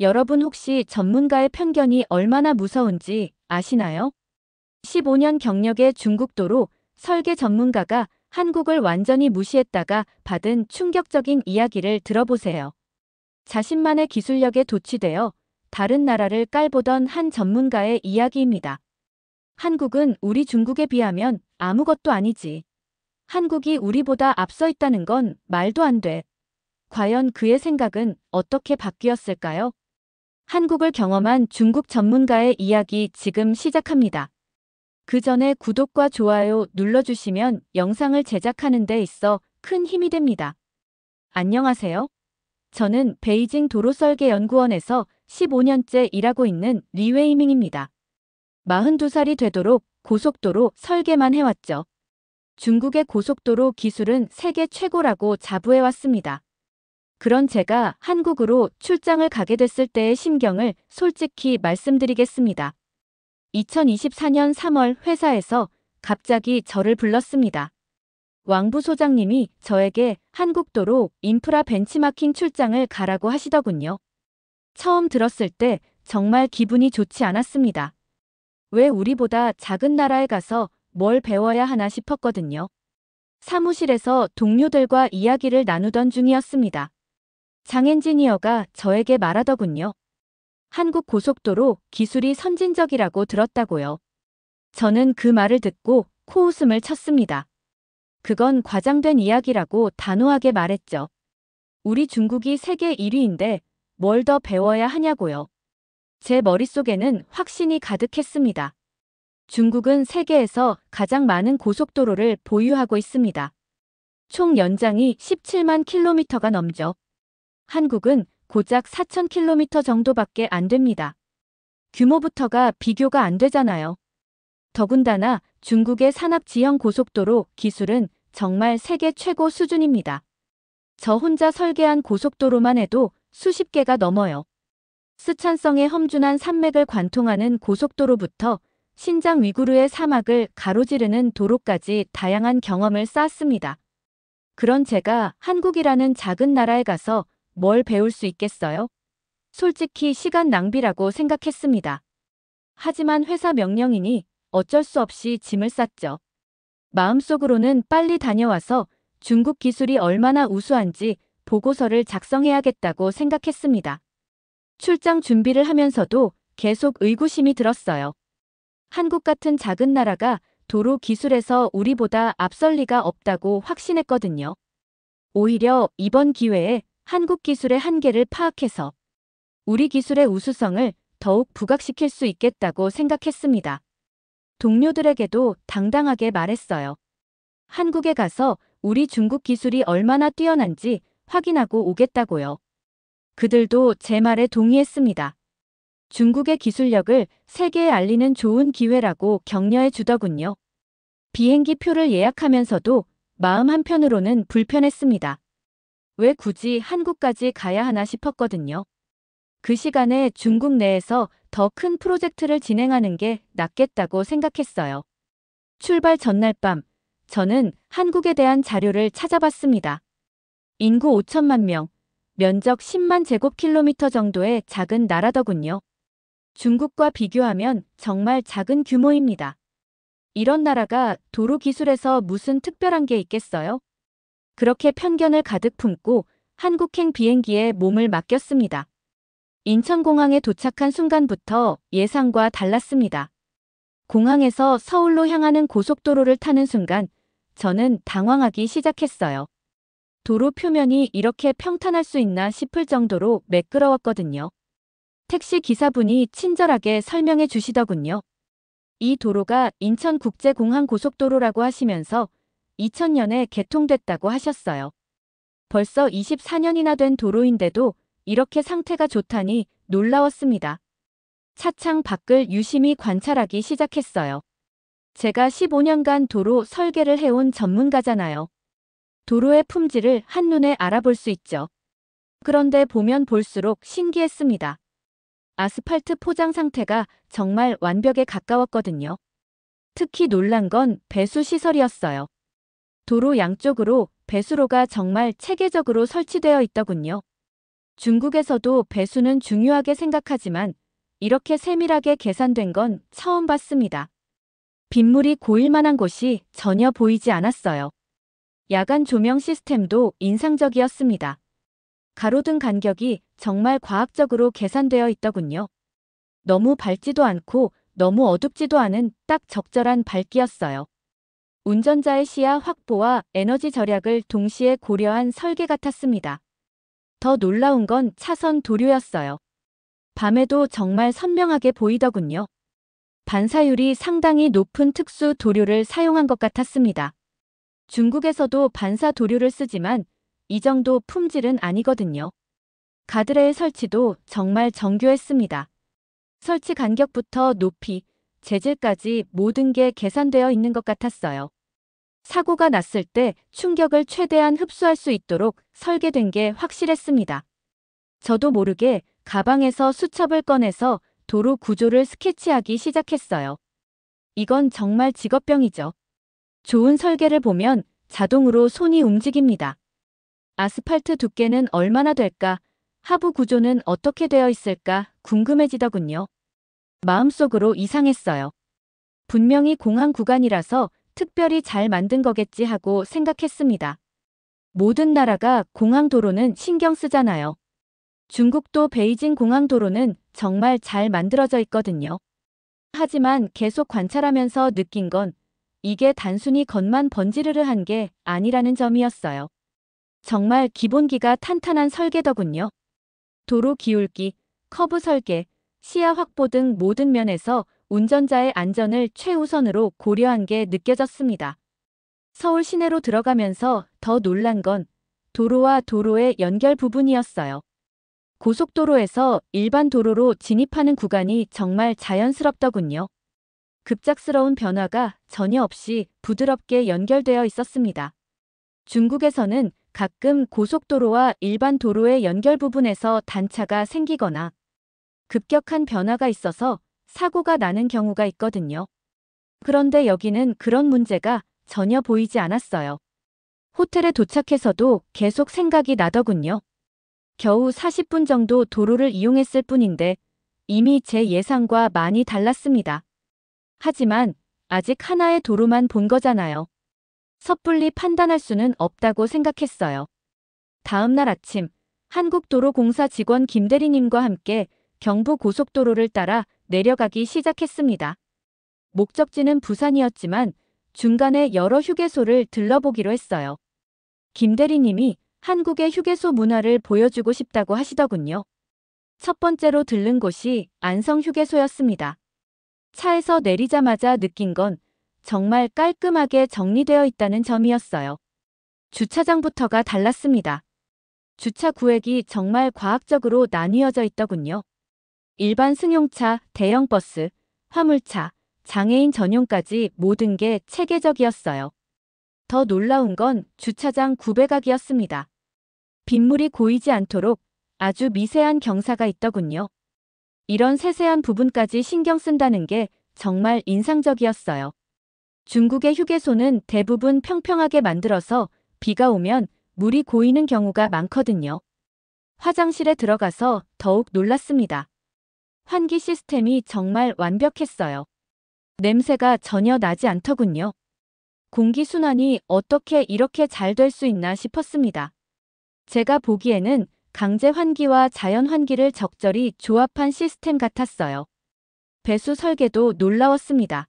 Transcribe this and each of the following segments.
여러분 혹시 전문가의 편견이 얼마나 무서운지 아시나요? 15년 경력의 중국 도로 설계 전문가가 한국을 완전히 무시했다가 받은 충격적인 이야기를 들어보세요. 자신만의 기술력에 도취되어 다른 나라를 깔보던 한 전문가의 이야기입니다. 한국은 우리 중국에 비하면 아무것도 아니지. 한국이 우리보다 앞서 있다는 건 말도 안 돼. 과연 그의 생각은 어떻게 바뀌었을까요? 한국을 경험한 중국 전문가의 이야기 지금 시작합니다. 그 전에 구독과 좋아요 눌러주시면 영상을 제작하는 데 있어 큰 힘이 됩니다. 안녕하세요. 저는 베이징 도로설계연구원에서 15년째 일하고 있는 리웨이밍입니다. 42살이 되도록 고속도로 설계만 해왔죠. 중국의 고속도로 기술은 세계 최고라고 자부해왔습니다. 그런 제가 한국으로 출장을 가게 됐을 때의 심경을 솔직히 말씀드리겠습니다. 2024년 3월 회사에서 갑자기 저를 불렀습니다. 왕 부소장님이 저에게 한국도로 인프라 벤치마킹 출장을 가라고 하시더군요. 처음 들었을 때 정말 기분이 좋지 않았습니다. 왜 우리보다 작은 나라에 가서 뭘 배워야 하나 싶었거든요. 사무실에서 동료들과 이야기를 나누던 중이었습니다. 장 엔지니어가 저에게 말하더군요. 한국 고속도로 기술이 선진적이라고 들었다고요. 저는 그 말을 듣고 코웃음을 쳤습니다. 그건 과장된 이야기라고 단호하게 말했죠. 우리 중국이 세계 1위인데 뭘 더 배워야 하냐고요. 제 머릿속에는 확신이 가득했습니다. 중국은 세계에서 가장 많은 고속도로를 보유하고 있습니다. 총 연장이 17만 킬로미터가 넘죠. 한국은 고작 4천 킬로미터 정도밖에 안 됩니다. 규모부터가 비교가 안 되잖아요. 더군다나 중국의 산악지형 고속도로 기술은 정말 세계 최고 수준입니다. 저 혼자 설계한 고속도로만 해도 수십 개가 넘어요. 스촨성의 험준한 산맥을 관통하는 고속도로부터 신장 위구르의 사막을 가로지르는 도로까지 다양한 경험을 쌓았습니다. 그런 제가 한국이라는 작은 나라에 가서 뭘 배울 수 있겠어요? 솔직히 시간 낭비라고 생각했습니다. 하지만 회사 명령이니 어쩔 수 없이 짐을 쌌죠. 마음속으로는 빨리 다녀와서 중국 기술이 얼마나 우수한지 보고서를 작성해야겠다고 생각했습니다. 출장 준비를 하면서도 계속 의구심이 들었어요. 한국 같은 작은 나라가 도로 기술에서 우리보다 앞설 리가 없다고 확신했거든요. 오히려 이번 기회에 한국 기술의 한계를 파악해서 우리 기술의 우수성을 더욱 부각시킬 수 있겠다고 생각했습니다. 동료들에게도 당당하게 말했어요. 한국에 가서 우리 중국 기술이 얼마나 뛰어난지 확인하고 오겠다고요. 그들도 제 말에 동의했습니다. 중국의 기술력을 세계에 알리는 좋은 기회라고 격려해 주더군요. 비행기 표를 예약하면서도 마음 한편으로는 불편했습니다. 왜 굳이 한국까지 가야 하나 싶었거든요. 그 시간에 중국 내에서 더 큰 프로젝트를 진행하는 게 낫겠다고 생각했어요. 출발 전날 밤, 저는 한국에 대한 자료를 찾아봤습니다. 인구 5천만 명, 면적 10만 제곱킬로미터 정도의 작은 나라더군요. 중국과 비교하면 정말 작은 규모입니다. 이런 나라가 도로 기술에서 무슨 특별한 게 있겠어요? 그렇게 편견을 가득 품고 한국행 비행기에 몸을 맡겼습니다. 인천공항에 도착한 순간부터 예상과 달랐습니다. 공항에서 서울로 향하는 고속도로를 타는 순간 저는 당황하기 시작했어요. 도로 표면이 이렇게 평탄할 수 있나 싶을 정도로 매끄러웠거든요. 택시 기사분이 친절하게 설명해 주시더군요. 이 도로가 인천국제공항 고속도로라고 하시면서 2000년에 개통됐다고 하셨어요. 벌써 24년이나 된 도로인데도 이렇게 상태가 좋다니 놀라웠습니다. 차창 밖을 유심히 관찰하기 시작했어요. 제가 15년간 도로 설계를 해온 전문가잖아요. 도로의 품질을 한눈에 알아볼 수 있죠. 그런데 보면 볼수록 신기했습니다. 아스팔트 포장 상태가 정말 완벽에 가까웠거든요. 특히 놀란 건 배수 시설이었어요. 도로 양쪽으로 배수로가 정말 체계적으로 설치되어 있더군요. 중국에서도 배수는 중요하게 생각하지만 이렇게 세밀하게 계산된 건 처음 봤습니다. 빗물이 고일 만한 곳이 전혀 보이지 않았어요. 야간 조명 시스템도 인상적이었습니다. 가로등 간격이 정말 과학적으로 계산되어 있더군요. 너무 밝지도 않고 너무 어둡지도 않은 딱 적절한 밝기였어요. 운전자의 시야 확보와 에너지 절약을 동시에 고려한 설계 같았습니다. 더 놀라운 건 차선 도료였어요. 밤에도 정말 선명하게 보이더군요. 반사율이 상당히 높은 특수 도료를 사용한 것 같았습니다. 중국에서도 반사 도료를 쓰지만 이 정도 품질은 아니거든요. 가드레일 설치도 정말 정교했습니다. 설치 간격부터 높이, 재질까지 모든 게 계산되어 있는 것 같았어요. 사고가 났을 때 충격을 최대한 흡수할 수 있도록 설계된 게 확실했습니다. 저도 모르게 가방에서 수첩을 꺼내서 도로 구조를 스케치하기 시작했어요. 이건 정말 직업병이죠. 좋은 설계를 보면 자동으로 손이 움직입니다. 아스팔트 두께는 얼마나 될까? 하부 구조는 어떻게 되어 있을까? 궁금해지더군요. 마음속으로 이상했어요. 분명히 공항 구간이라서 특별히 잘 만든 거겠지 하고 생각했습니다. 모든 나라가 공항 도로는 신경 쓰잖아요. 중국도 베이징 공항 도로는 정말 잘 만들어져 있거든요. 하지만 계속 관찰하면서 느낀 건 이게 단순히 겉만 번지르르 한 게 아니라는 점이었어요. 정말 기본기가 탄탄한 설계더군요. 도로 기울기, 커브 설계, 시야 확보 등 모든 면에서 운전자의 안전을 최우선으로 고려한 게 느껴졌습니다. 서울 시내로 들어가면서 더 놀란 건 도로와 도로의 연결 부분이었어요. 고속도로에서 일반 도로로 진입하는 구간이 정말 자연스럽더군요. 급작스러운 변화가 전혀 없이 부드럽게 연결되어 있었습니다. 중국에서는 가끔 고속도로와 일반 도로의 연결 부분에서 단차가 생기거나 급격한 변화가 있어서 사고가 나는 경우가 있거든요. 그런데 여기는 그런 문제가 전혀 보이지 않았어요. 호텔에 도착해서도 계속 생각이 나더군요. 겨우 40분 정도 도로를 이용했을 뿐인데 이미 제 예상과 많이 달랐습니다. 하지만 아직 하나의 도로만 본 거잖아요. 섣불리 판단할 수는 없다고 생각했어요. 다음 날 아침, 한국도로공사 직원 김대리님과 함께 경부고속도로를 따라 내려가기 시작했습니다. 목적지는 부산이었지만 중간에 여러 휴게소를 들러보기로 했어요. 김대리님이 한국의 휴게소 문화를 보여주고 싶다고 하시더군요. 첫 번째로 들른 곳이 안성휴게소였습니다. 차에서 내리자마자 느낀 건 정말 깔끔하게 정리되어 있다는 점이었어요. 주차장부터가 달랐습니다. 주차 구획이 정말 과학적으로 나뉘어져 있더군요. 일반 승용차, 대형 버스, 화물차, 장애인 전용까지 모든 게 체계적이었어요. 더 놀라운 건 주차장 구배각이었습니다. 빗물이 고이지 않도록 아주 미세한 경사가 있더군요. 이런 세세한 부분까지 신경 쓴다는 게 정말 인상적이었어요. 중국의 휴게소는 대부분 평평하게 만들어서 비가 오면 물이 고이는 경우가 많거든요. 화장실에 들어가서 더욱 놀랐습니다. 환기 시스템이 정말 완벽했어요. 냄새가 전혀 나지 않더군요. 공기순환이 어떻게 이렇게 잘 될 수 있나 싶었습니다. 제가 보기에는 강제 환기와 자연 환기를 적절히 조합한 시스템 같았어요. 배수 설계도 놀라웠습니다.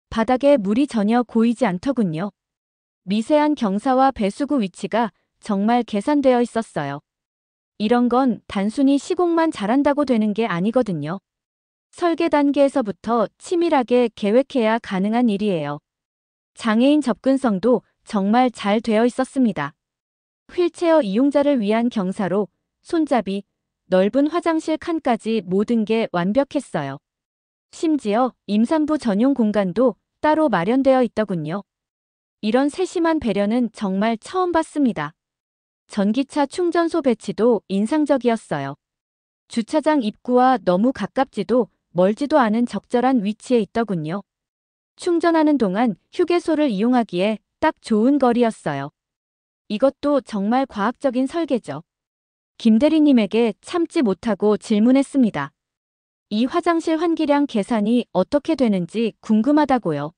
바닥에 물이 전혀 고이지 않더군요. 미세한 경사와 배수구 위치가 정말 계산되어 있었어요. 이런 건 단순히 시공만 잘한다고 되는 게 아니거든요. 설계 단계에서부터 치밀하게 계획해야 가능한 일이에요. 장애인 접근성도 정말 잘 되어 있었습니다. 휠체어 이용자를 위한 경사로, 손잡이, 넓은 화장실 칸까지 모든 게 완벽했어요. 심지어 임산부 전용 공간도 따로 마련되어 있더군요. 이런 세심한 배려는 정말 처음 봤습니다. 전기차 충전소 배치도 인상적이었어요. 주차장 입구와 너무 가깝지도 멀지도 않은 적절한 위치에 있더군요. 충전하는 동안 휴게소를 이용하기에 딱 좋은 거리였어요. 이것도 정말 과학적인 설계죠. 김 대리님에게 참지 못하고 질문했습니다. 이 화장실 환기량 계산이 어떻게 되는지 궁금하다고요.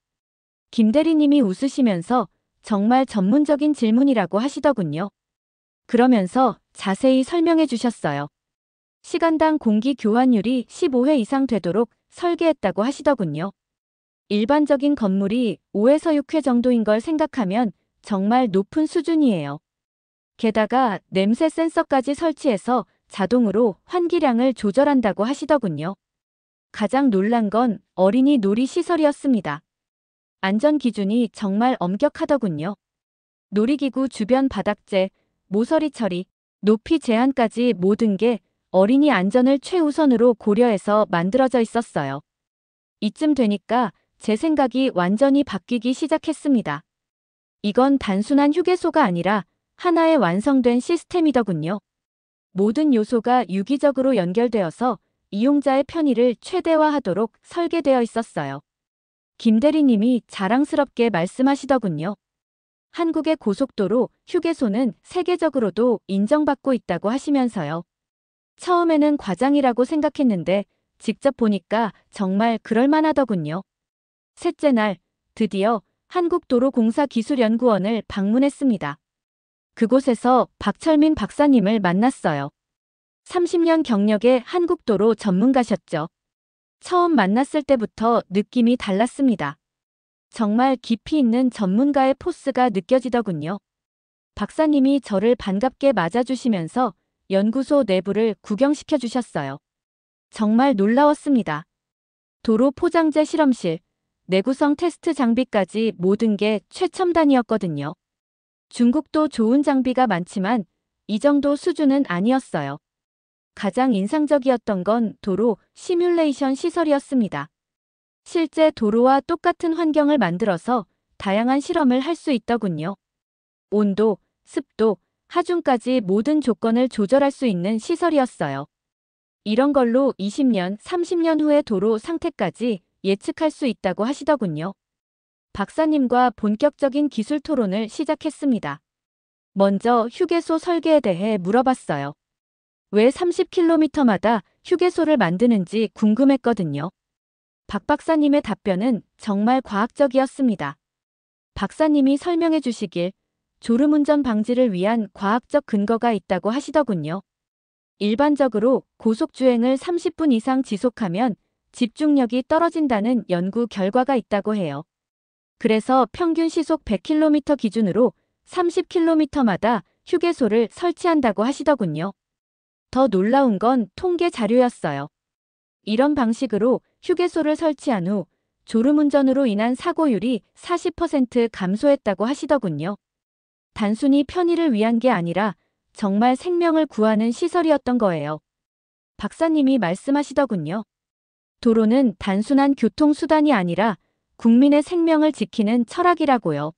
김 대리님이 웃으시면서 정말 전문적인 질문이라고 하시더군요. 그러면서 자세히 설명해 주셨어요. 시간당 공기 교환율이 15회 이상 되도록 설계했다고 하시더군요. 일반적인 건물이 5에서 6회 정도인 걸 생각하면 정말 높은 수준이에요. 게다가 냄새 센서까지 설치해서 자동으로 환기량을 조절한다고 하시더군요. 가장 놀란 건 어린이 놀이 시설이었습니다. 안전 기준이 정말 엄격하더군요. 놀이기구 주변 바닥재, 모서리 처리, 높이 제한까지 모든 게 어린이 안전을 최우선으로 고려해서 만들어져 있었어요. 이쯤 되니까 제 생각이 완전히 바뀌기 시작했습니다. 이건 단순한 휴게소가 아니라 하나의 완성된 시스템이더군요. 모든 요소가 유기적으로 연결되어서 이용자의 편의를 최대화하도록 설계되어 있었어요. 김 대리님이 자랑스럽게 말씀하시더군요. 한국의 고속도로 휴게소는 세계적으로도 인정받고 있다고 하시면서요. 처음에는 과장이라고 생각했는데 직접 보니까 정말 그럴만하더군요. 셋째 날, 드디어 한국도로공사기술연구원을 방문했습니다. 그곳에서 박철민 박사님을 만났어요. 30년 경력의 한국도로 전문가셨죠. 처음 만났을 때부터 느낌이 달랐습니다. 정말 깊이 있는 전문가의 포스가 느껴지더군요. 박사님이 저를 반갑게 맞아주시면서 연구소 내부를 구경시켜 주셨어요. 정말 놀라웠습니다. 도로 포장재 실험실, 내구성 테스트 장비까지 모든 게 최첨단이었거든요. 중국도 좋은 장비가 많지만 이 정도 수준은 아니었어요. 가장 인상적이었던 건 도로 시뮬레이션 시설이었습니다. 실제 도로와 똑같은 환경을 만들어서 다양한 실험을 할 수 있더군요. 온도, 습도, 하중까지 모든 조건을 조절할 수 있는 시설이었어요. 이런 걸로 20년, 30년 후의 도로 상태까지 예측할 수 있다고 하시더군요. 박사님과 본격적인 기술 토론을 시작했습니다. 먼저 휴게소 설계에 대해 물어봤어요. 왜 30km마다 휴게소를 만드는지 궁금했거든요. 박 박사님의 답변은 정말 과학적이었습니다. 박사님이 설명해 주시길 졸음운전 방지를 위한 과학적 근거가 있다고 하시더군요. 일반적으로 고속주행을 30분 이상 지속하면 집중력이 떨어진다는 연구 결과가 있다고 해요. 그래서 평균 시속 100km 기준으로 30km마다 휴게소를 설치한다고 하시더군요. 더 놀라운 건 통계 자료였어요. 이런 방식으로 휴게소를 설치한 후 졸음운전으로 인한 사고율이 40% 감소했다고 하시더군요. 단순히 편의를 위한 게 아니라 정말 생명을 구하는 시설이었던 거예요. 박사님이 말씀하시더군요. 도로는 단순한 교통수단이 아니라 국민의 생명을 지키는 철학이라고요.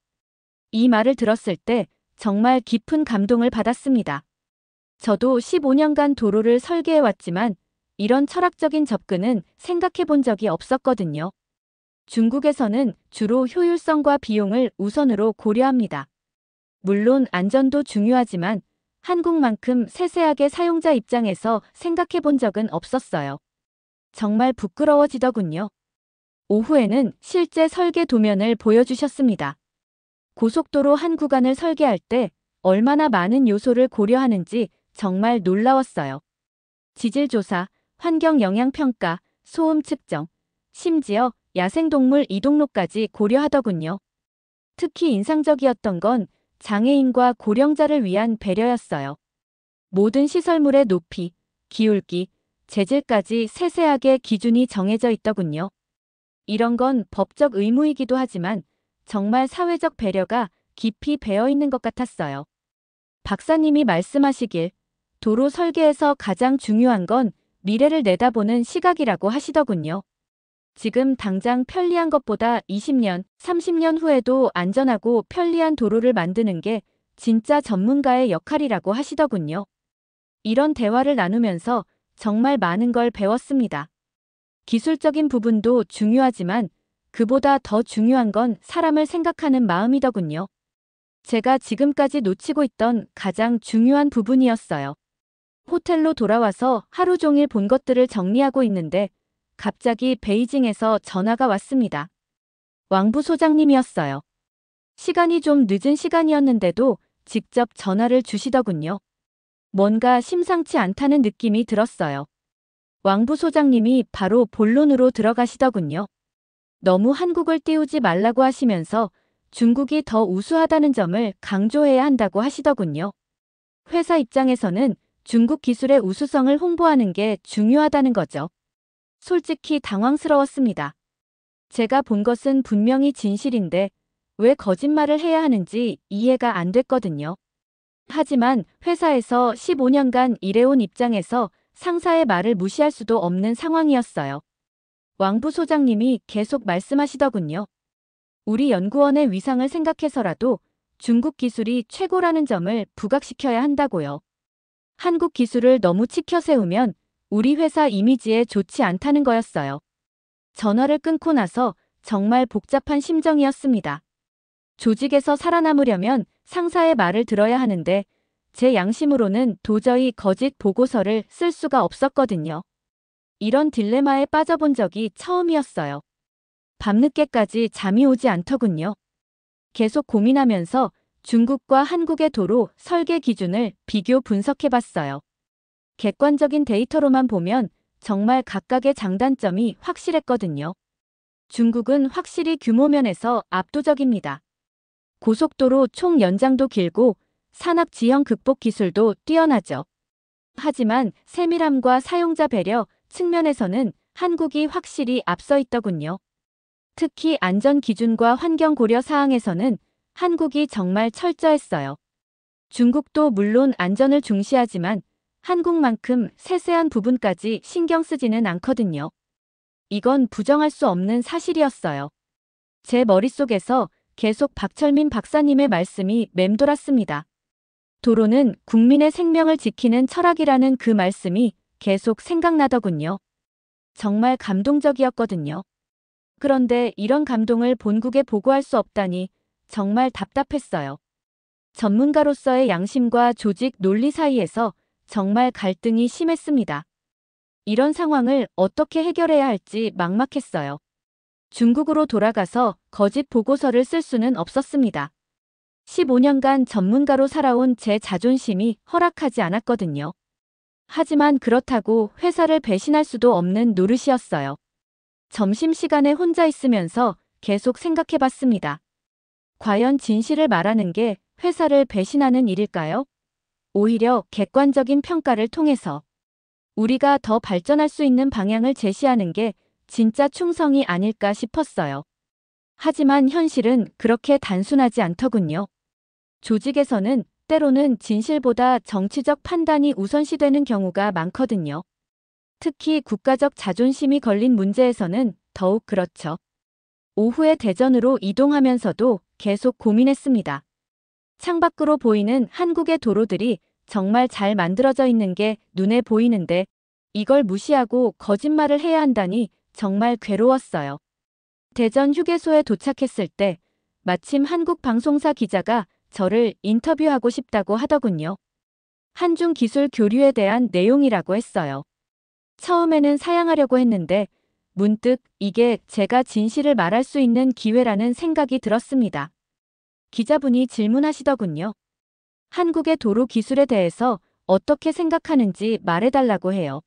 이 말을 들었을 때 정말 깊은 감동을 받았습니다. 저도 15년간 도로를 설계해왔지만 이런 철학적인 접근은 생각해 본 적이 없었거든요. 중국에서는 주로 효율성과 비용을 우선으로 고려합니다. 물론 안전도 중요하지만 한국만큼 세세하게 사용자 입장에서 생각해 본 적은 없었어요. 정말 부끄러워지더군요. 오후에는 실제 설계 도면을 보여주셨습니다. 고속도로 한 구간을 설계할 때 얼마나 많은 요소를 고려하는지 정말 놀라웠어요. 지질조사, 환경영향평가, 소음 측정, 심지어 야생동물 이동로까지 고려하더군요. 특히 인상적이었던 건 장애인과 고령자를 위한 배려였어요. 모든 시설물의 높이, 기울기, 재질까지 세세하게 기준이 정해져 있더군요. 이런 건 법적 의무이기도 하지만 정말 사회적 배려가 깊이 배어 있는 것 같았어요. 박사님이 말씀하시길 도로 설계에서 가장 중요한 건 미래를 내다보는 시각이라고 하시더군요. 지금 당장 편리한 것보다 20년, 30년 후에도 안전하고 편리한 도로를 만드는 게 진짜 전문가의 역할이라고 하시더군요. 이런 대화를 나누면서 정말 많은 걸 배웠습니다. 기술적인 부분도 중요하지만 그보다 더 중요한 건 사람을 생각하는 마음이더군요. 제가 지금까지 놓치고 있던 가장 중요한 부분이었어요. 호텔로 돌아와서 하루 종일 본 것들을 정리하고 있는데 갑자기 베이징에서 전화가 왔습니다. 왕 부소장님이었어요. 시간이 좀 늦은 시간이었는데도 직접 전화를 주시더군요. 뭔가 심상치 않다는 느낌이 들었어요. 왕 부소장님이 바로 본론으로 들어가시더군요. 너무 한국을 띄우지 말라고 하시면서 중국이 더 우수하다는 점을 강조해야 한다고 하시더군요. 회사 입장에서는 중국 기술의 우수성을 홍보하는 게 중요하다는 거죠. 솔직히 당황스러웠습니다. 제가 본 것은 분명히 진실인데 왜 거짓말을 해야 하는지 이해가 안 됐거든요. 하지만 회사에서 15년간 일해온 입장에서 상사의 말을 무시할 수도 없는 상황이었어요. 왕 부소장님이 계속 말씀하시더군요. 우리 연구원의 위상을 생각해서라도 중국 기술이 최고라는 점을 부각시켜야 한다고요. 한국 기술을 너무 치켜 세우면 우리 회사 이미지에 좋지 않다는 거였어요. 전화를 끊고 나서 정말 복잡한 심정이었습니다. 조직에서 살아남으려면 상사의 말을 들어야 하는데 제 양심으로는 도저히 거짓 보고서를 쓸 수가 없었거든요. 이런 딜레마에 빠져본 적이 처음이었어요. 밤늦게까지 잠이 오지 않더군요. 계속 고민하면서 중국과 한국의 도로 설계 기준을 비교 분석해봤어요. 객관적인 데이터로만 보면 정말 각각의 장단점이 확실했거든요. 중국은 확실히 규모 면에서 압도적입니다. 고속도로 총 연장도 길고 산업 지형 극복 기술도 뛰어나죠. 하지만 세밀함과 사용자 배려 측면에서는 한국이 확실히 앞서 있더군요. 특히 안전 기준과 환경 고려 사항에서는 한국이 정말 철저했어요. 중국도 물론 안전을 중시하지만 한국만큼 세세한 부분까지 신경 쓰지는 않거든요. 이건 부정할 수 없는 사실이었어요. 제 머릿속에서 계속 박철민 박사님의 말씀이 맴돌았습니다. 도로는 국민의 생명을 지키는 철학이라는 그 말씀이 계속 생각나더군요. 정말 감동적이었거든요. 그런데 이런 감동을 본국에 보고할 수 없다니 정말 답답했어요. 전문가로서의 양심과 조직 논리 사이에서 정말 갈등이 심했습니다. 이런 상황을 어떻게 해결해야 할지 막막했어요. 중국으로 돌아가서 거짓 보고서를 쓸 수는 없었습니다. 15년간 전문가로 살아온 제 자존심이 허락하지 않았거든요. 하지만 그렇다고 회사를 배신할 수도 없는 노릇이었어요. 점심시간에 혼자 있으면서 계속 생각해봤습니다. 과연 진실을 말하는 게 회사를 배신하는 일일까요? 오히려 객관적인 평가를 통해서 우리가 더 발전할 수 있는 방향을 제시하는 게 진짜 충성이 아닐까 싶었어요. 하지만 현실은 그렇게 단순하지 않더군요. 조직에서는 때로는 진실보다 정치적 판단이 우선시되는 경우가 많거든요. 특히 국가적 자존심이 걸린 문제에서는 더욱 그렇죠. 오후에 대전으로 이동하면서도 계속 고민했습니다. 창밖으로 보이는 한국의 도로들이 정말 잘 만들어져 있는 게 눈에 보이는데 이걸 무시하고 거짓말을 해야 한다니 정말 괴로웠어요. 대전 휴게소에 도착했을 때 마침 한국 방송사 기자가 저를 인터뷰하고 싶다고 하더군요. 한중 기술 교류에 대한 내용이라고 했어요. 처음에는 사양하려고 했는데 문득 이게 제가 진실을 말할 수 있는 기회라는 생각이 들었습니다. 기자분이 질문하시더군요. 한국의 도로 기술에 대해서 어떻게 생각하는지 말해달라고 해요.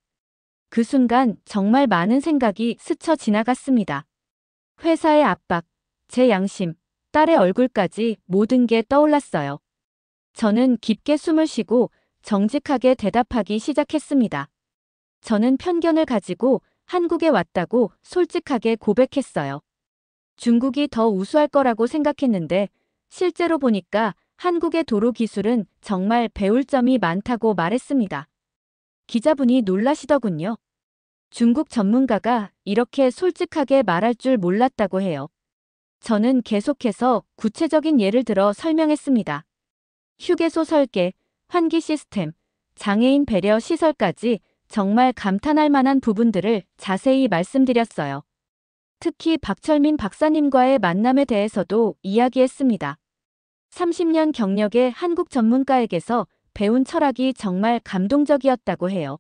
그 순간 정말 많은 생각이 스쳐 지나갔습니다. 회사의 압박, 제 양심, 딸의 얼굴까지 모든 게 떠올랐어요. 저는 깊게 숨을 쉬고 정직하게 대답하기 시작했습니다. 저는 편견을 가지고 한국에 왔다고 솔직하게 고백했어요. 중국이 더 우수할 거라고 생각했는데 실제로 보니까 한국의 도로 기술은 정말 배울 점이 많다고 말했습니다. 기자분이 놀라시더군요. 중국 전문가가 이렇게 솔직하게 말할 줄 몰랐다고 해요. 저는 계속해서 구체적인 예를 들어 설명했습니다. 휴게소 설계, 환기 시스템, 장애인 배려 시설까지 정말 감탄할 만한 부분들을 자세히 말씀드렸어요. 특히 박철민 박사님과의 만남에 대해서도 이야기했습니다. 30년 경력의 한국 전문가에게서 배운 철학이 정말 감동적이었다고 해요.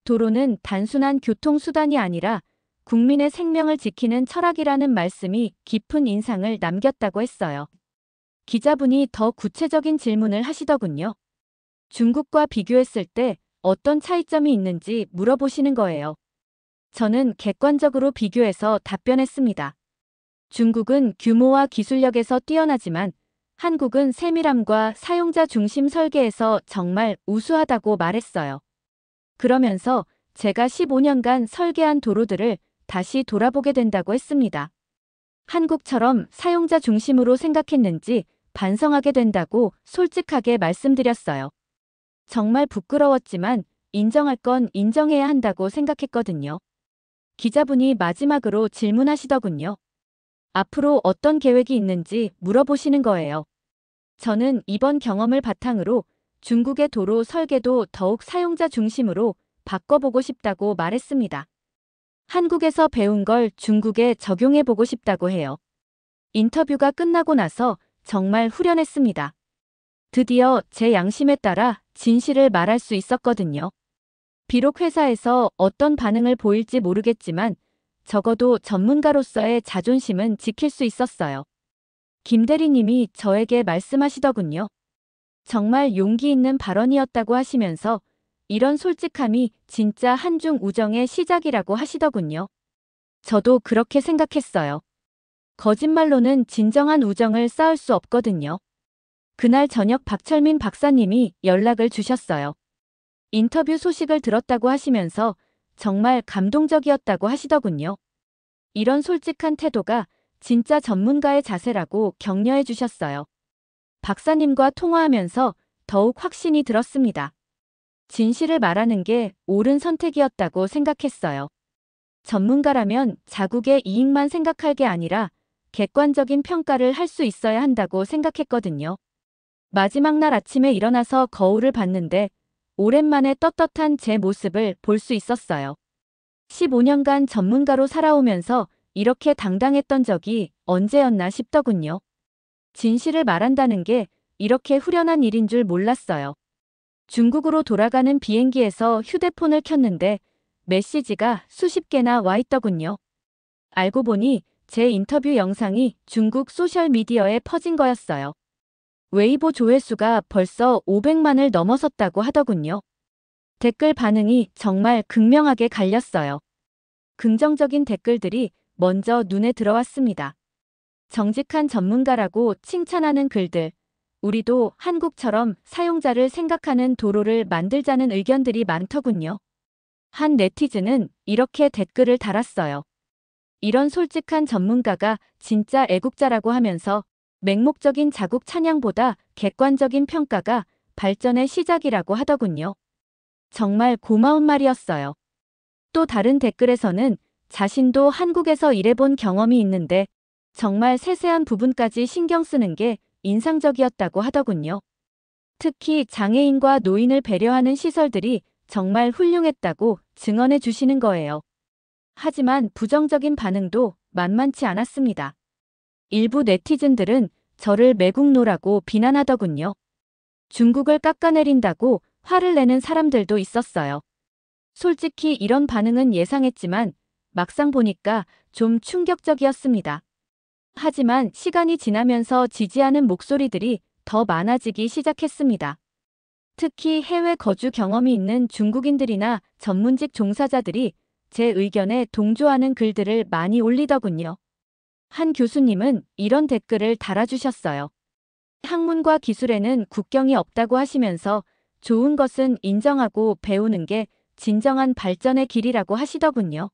도로는 단순한 교통수단이 아니라 국민의 생명을 지키는 철학이라는 말씀이 깊은 인상을 남겼다고 했어요. 기자분이 더 구체적인 질문을 하시더군요. 중국과 비교했을 때 어떤 차이점이 있는지 물어보시는 거예요. 저는 객관적으로 비교해서 답변했습니다. 중국은 규모와 기술력에서 뛰어나지만 한국은 세밀함과 사용자 중심 설계에서 정말 우수하다고 말했어요. 그러면서 제가 15년간 설계한 도로들을 다시 돌아보게 된다고 했습니다. 한국처럼 사용자 중심으로 생각했는지 반성하게 된다고 솔직하게 말씀드렸어요. 정말 부끄러웠지만 인정할 건 인정해야 한다고 생각했거든요. 기자분이 마지막으로 질문하시더군요. 앞으로 어떤 계획이 있는지 물어보시는 거예요. 저는 이번 경험을 바탕으로 중국의 도로 설계도 더욱 사용자 중심으로 바꿔보고 싶다고 말했습니다. 한국에서 배운 걸 중국에 적용해보고 싶다고 해요. 인터뷰가 끝나고 나서 정말 후련했습니다. 드디어 제 양심에 따라 진실을 말할 수 있었거든요. 비록 회사에서 어떤 반응을 보일지 모르겠지만 적어도 전문가로서의 자존심은 지킬 수 있었어요. 김 대리님이 저에게 말씀하시더군요. 정말 용기 있는 발언이었다고 하시면서 이런 솔직함이 진짜 한중 우정의 시작이라고 하시더군요. 저도 그렇게 생각했어요. 거짓말로는 진정한 우정을 쌓을 수 없거든요. 그날 저녁 박철민 박사님이 연락을 주셨어요. 인터뷰 소식을 들었다고 하시면서 정말 감동적이었다고 하시더군요. 이런 솔직한 태도가 진짜 전문가의 자세라고 격려해 주셨어요. 박사님과 통화하면서 더욱 확신이 들었습니다. 진실을 말하는 게 옳은 선택이었다고 생각했어요. 전문가라면 자국의 이익만 생각할 게 아니라 객관적인 평가를 할 수 있어야 한다고 생각했거든요. 마지막 날 아침에 일어나서 거울을 봤는데 오랜만에 떳떳한 제 모습을 볼 수 있었어요. 15년간 전문가로 살아오면서 이렇게 당당했던 적이 언제였나 싶더군요. 진실을 말한다는 게 이렇게 후련한 일인 줄 몰랐어요. 중국으로 돌아가는 비행기에서 휴대폰을 켰는데 메시지가 수십 개나 와 있더군요. 알고 보니 제 인터뷰 영상이 중국 소셜미디어에 퍼진 거였어요. 웨이보 조회수가 벌써 500만을 넘어섰다고 하더군요. 댓글 반응이 정말 극명하게 갈렸어요. 긍정적인 댓글들이 먼저 눈에 들어왔습니다. 정직한 전문가라고 칭찬하는 글들, 우리도 한국처럼 사용자를 생각하는 도로를 만들자는 의견들이 많더군요. 한 네티즌은 이렇게 댓글을 달았어요. 이런 솔직한 전문가가 진짜 애국자라고 하면서 맹목적인 자국 찬양보다 객관적인 평가가 발전의 시작이라고 하더군요. 정말 고마운 말이었어요. 또 다른 댓글에서는 자신도 한국에서 일해본 경험이 있는데 정말 세세한 부분까지 신경 쓰는 게 인상적이었다고 하더군요. 특히 장애인과 노인을 배려하는 시설들이 정말 훌륭했다고 증언해 주시는 거예요. 하지만 부정적인 반응도 만만치 않았습니다. 일부 네티즌들은 저를 매국노라고 비난하더군요. 중국을 깎아내린다고 화를 내는 사람들도 있었어요. 솔직히 이런 반응은 예상했지만 막상 보니까 좀 충격적이었습니다. 하지만 시간이 지나면서 지지하는 목소리들이 더 많아지기 시작했습니다. 특히 해외 거주 경험이 있는 중국인들이나 전문직 종사자들이 제 의견에 동조하는 글들을 많이 올리더군요. 한 교수님은 이런 댓글을 달아주셨어요. 학문과 기술에는 국경이 없다고 하시면서 좋은 것은 인정하고 배우는 게 진정한 발전의 길이라고 하시더군요.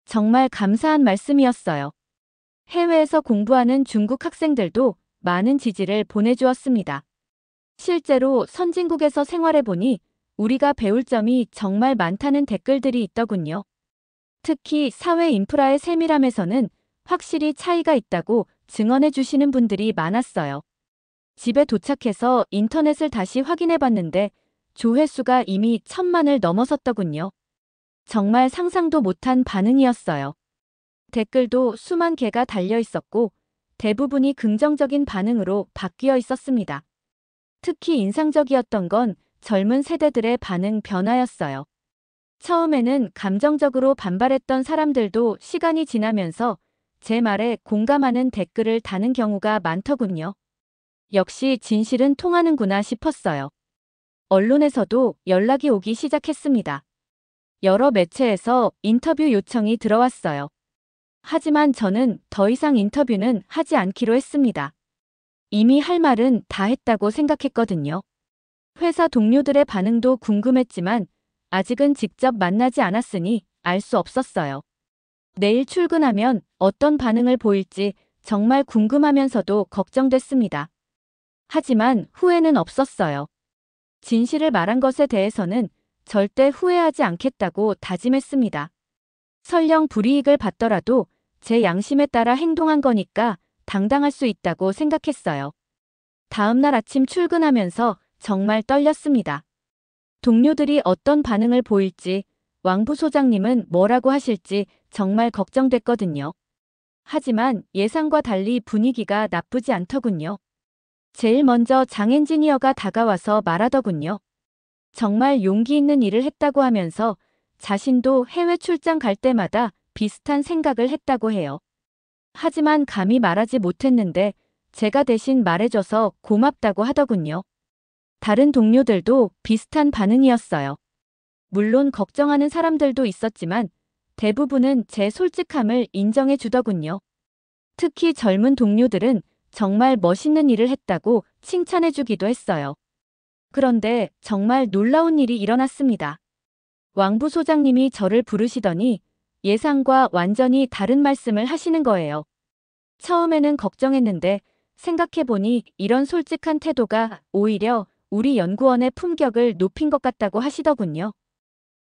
정말 감사한 말씀이었어요. 해외에서 공부하는 중국 학생들도 많은 지지를 보내주었습니다. 실제로 선진국에서 생활해보니 우리가 배울 점이 정말 많다는 댓글들이 있더군요. 특히 사회 인프라의 세밀함에서는 확실히 차이가 있다고 증언해 주시는 분들이 많았어요. 집에 도착해서 인터넷을 다시 확인해 봤는데 조회수가 이미 1000만을 넘어섰더군요. 정말 상상도 못한 반응이었어요. 댓글도 수만 개가 달려 있었고 대부분이 긍정적인 반응으로 바뀌어 있었습니다. 특히 인상적이었던 건 젊은 세대들의 반응 변화였어요. 처음에는 감정적으로 반발했던 사람들도 시간이 지나면서 제 말에 공감하는 댓글을 다는 경우가 많더군요. 역시 진실은 통하는구나 싶었어요. 언론에서도 연락이 오기 시작했습니다. 여러 매체에서 인터뷰 요청이 들어왔어요. 하지만 저는 더 이상 인터뷰는 하지 않기로 했습니다. 이미 할 말은 다 했다고 생각했거든요. 회사 동료들의 반응도 궁금했지만 아직은 직접 만나지 않았으니 알 수 없었어요. 내일 출근하면 어떤 반응을 보일지 정말 궁금하면서도 걱정됐습니다. 하지만 후회는 없었어요. 진실을 말한 것에 대해서는 절대 후회하지 않겠다고 다짐했습니다. 설령 불이익을 받더라도 제 양심에 따라 행동한 거니까 당당할 수 있다고 생각했어요. 다음 날 아침 출근하면서 정말 떨렸습니다. 동료들이 어떤 반응을 보일지, 왕부 소장님은 뭐라고 하실지 정말 걱정됐거든요. 하지만 예상과 달리 분위기가 나쁘지 않더군요. 제일 먼저 장 엔지니어가 다가와서 말하더군요. 정말 용기 있는 일을 했다고 하면서 자신도 해외 출장 갈 때마다 비슷한 생각을 했다고 해요. 하지만 감히 말하지 못했는데 제가 대신 말해줘서 고맙다고 하더군요. 다른 동료들도 비슷한 반응이었어요. 물론 걱정하는 사람들도 있었지만 대부분은 제 솔직함을 인정해 주더군요. 특히 젊은 동료들은 정말 멋있는 일을 했다고 칭찬해 주기도 했어요. 그런데 정말 놀라운 일이 일어났습니다. 왕부 소장님이 저를 부르시더니 예상과 완전히 다른 말씀을 하시는 거예요. 처음에는 걱정했는데 생각해보니 이런 솔직한 태도가 오히려 우리 연구원의 품격을 높인 것 같다고 하시더군요.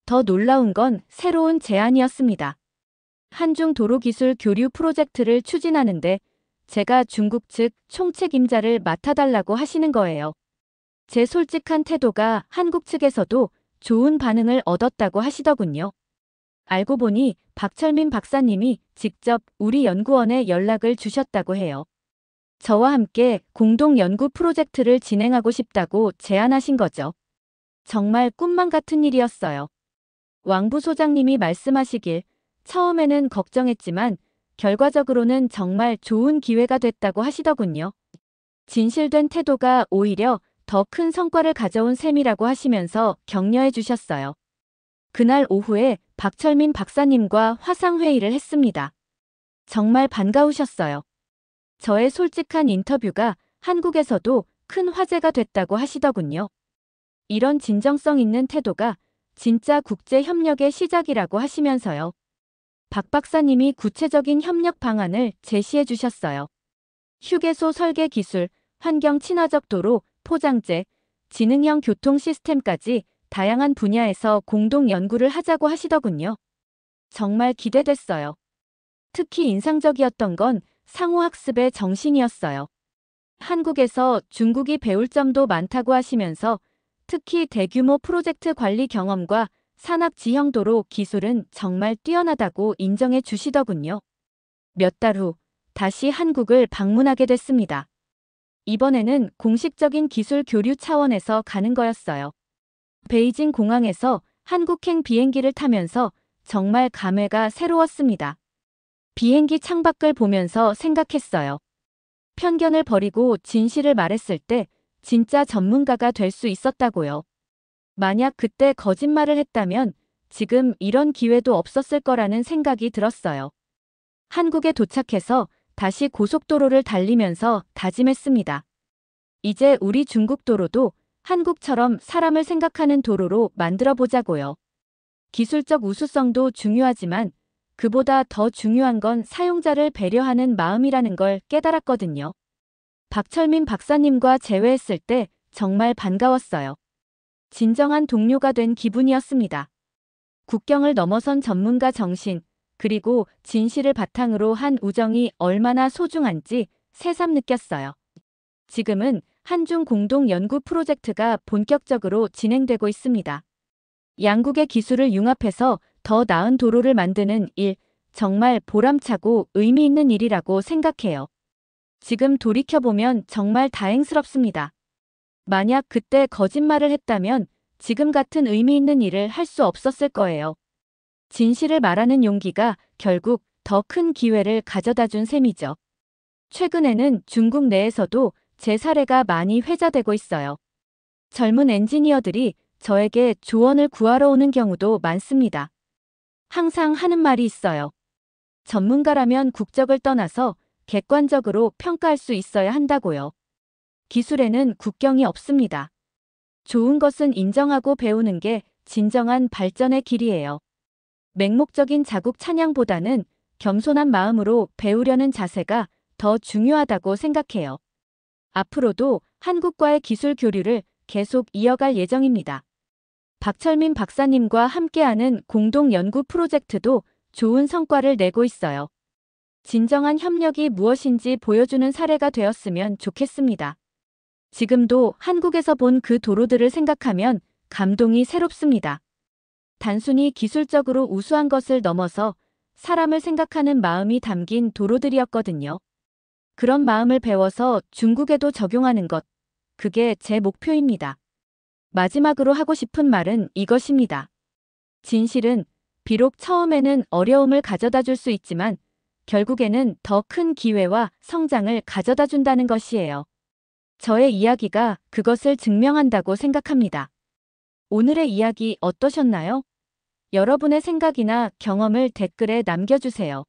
더 놀라운 건 새로운 제안이었습니다. 한중 도로기술 교류 프로젝트를 추진하는데 제가 중국 측 총책임자를 맡아달라고 하시는 거예요. 제 솔직한 태도가 한국 측에서도 좋은 반응을 얻었다고 하시더군요. 알고 보니 박철민 박사님이 직접 우리 연구원에 연락을 주셨다고 해요. 저와 함께 공동 연구 프로젝트를 진행하고 싶다고 제안하신 거죠. 정말 꿈만 같은 일이었어요. 왕부 소장님이 말씀하시길 처음에는 걱정했지만 결과적으로는 정말 좋은 기회가 됐다고 하시더군요. 진실된 태도가 오히려 더 큰 성과를 가져온 셈이라고 하시면서 격려해 주셨어요. 그날 오후에 박철민 박사님과 화상회의를 했습니다. 정말 반가우셨어요. 저의 솔직한 인터뷰가 한국에서도 큰 화제가 됐다고 하시더군요. 이런 진정성 있는 태도가 진짜 국제 협력의 시작이라고 하시면서요. 박 박사님이 구체적인 협력 방안을 제시해 주셨어요. 휴게소 설계 기술, 환경 친화적 도로, 포장재, 지능형 교통 시스템까지 다양한 분야에서 공동 연구를 하자고 하시더군요. 정말 기대됐어요. 특히 인상적이었던 건 상호학습의 정신이었어요. 한국에서 중국이 배울 점도 많다고 하시면서 특히 대규모 프로젝트 관리 경험과 산악 지형도로 기술은 정말 뛰어나다고 인정해 주시더군요. 몇 달 후 다시 한국을 방문하게 됐습니다. 이번에는 공식적인 기술 교류 차원에서 가는 거였어요. 베이징 공항에서 한국행 비행기를 타면서 정말 감회가 새로웠습니다. 비행기 창밖을 보면서 생각했어요. 편견을 버리고 진실을 말했을 때 진짜 전문가가 될 수 있었다고요. 만약 그때 거짓말을 했다면 지금 이런 기회도 없었을 거라는 생각이 들었어요. 한국에 도착해서 다시 고속도로를 달리면서 다짐했습니다. 이제 우리 중국 도로도 한국처럼 사람을 생각하는 도로로 만들어 보자고요. 기술적 우수성도 중요하지만 그보다 더 중요한 건 사용자를 배려하는 마음이라는 걸 깨달았거든요. 박철민 박사님과 재회했을 때 정말 반가웠어요. 진정한 동료가 된 기분이었습니다. 국경을 넘어선 전문가 정신, 그리고 진실을 바탕으로 한 우정이 얼마나 소중한지 새삼 느꼈어요. 지금은 한중 공동 연구 프로젝트가 본격적으로 진행되고 있습니다. 양국의 기술을 융합해서 더 나은 도로를 만드는 일, 정말 보람차고 의미 있는 일이라고 생각해요. 지금 돌이켜보면 정말 다행스럽습니다. 만약 그때 거짓말을 했다면 지금 같은 의미 있는 일을 할 수 없었을 거예요. 진실을 말하는 용기가 결국 더 큰 기회를 가져다 준 셈이죠. 최근에는 중국 내에서도 제 사례가 많이 회자되고 있어요. 젊은 엔지니어들이 저에게 조언을 구하러 오는 경우도 많습니다. 항상 하는 말이 있어요. 전문가라면 국적을 떠나서 객관적으로 평가할 수 있어야 한다고요. 기술에는 국경이 없습니다. 좋은 것은 인정하고 배우는 게 진정한 발전의 길이에요. 맹목적인 자국 찬양보다는 겸손한 마음으로 배우려는 자세가 더 중요하다고 생각해요. 앞으로도 한국과의 기술 교류를 계속 이어갈 예정입니다. 박철민 박사님과 함께하는 공동 연구 프로젝트도 좋은 성과를 내고 있어요. 진정한 협력이 무엇인지 보여주는 사례가 되었으면 좋겠습니다. 지금도 한국에서 본 그 도로들을 생각하면 감동이 새롭습니다. 단순히 기술적으로 우수한 것을 넘어서 사람을 생각하는 마음이 담긴 도로들이었거든요. 그런 마음을 배워서 중국에도 적용하는 것, 그게 제 목표입니다. 마지막으로 하고 싶은 말은 이것입니다. 진실은 비록 처음에는 어려움을 가져다 줄 수 있지만 결국에는 더 큰 기회와 성장을 가져다 준다는 것이에요. 저의 이야기가 그것을 증명한다고 생각합니다. 오늘의 이야기 어떠셨나요? 여러분의 생각이나 경험을 댓글에 남겨주세요.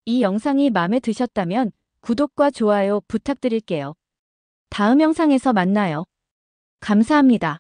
이 영상이 마음에 드셨다면 구독과 좋아요 부탁드릴게요. 다음 영상에서 만나요. 감사합니다.